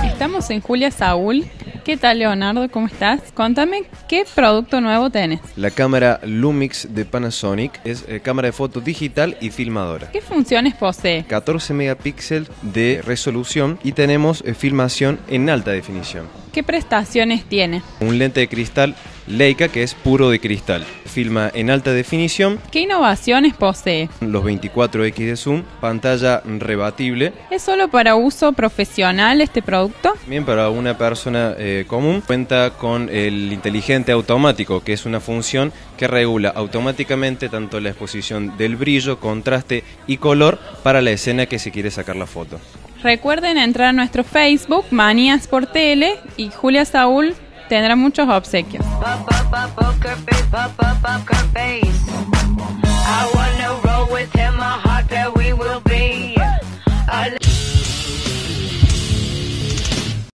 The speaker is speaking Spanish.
Estamos en Julia Saúl. ¿Qué tal, Leonardo? ¿Cómo estás? Contame, ¿qué producto nuevo tenés? La cámara Lumix de Panasonic es cámara de foto digital y filmadora. ¿Qué funciones posee? 14 megapíxeles de resolución y tenemos filmación en alta definición. ¿Qué prestaciones tiene? Un lente de cristal Leica que es puro de cristal. Filma en alta definición. ¿Qué innovaciones posee? Los 24x de zoom, pantalla rebatible. ¿Es solo para uso profesional este producto? Bien, para una persona común. Cuenta con el inteligente automático, que es una función que regula automáticamente tanto la exposición del brillo, contraste y color para la escena que se quiere sacar la foto. Recuerden entrar a nuestro Facebook, Manías por Tele, y Julia Saúl tendrá muchos obsequios.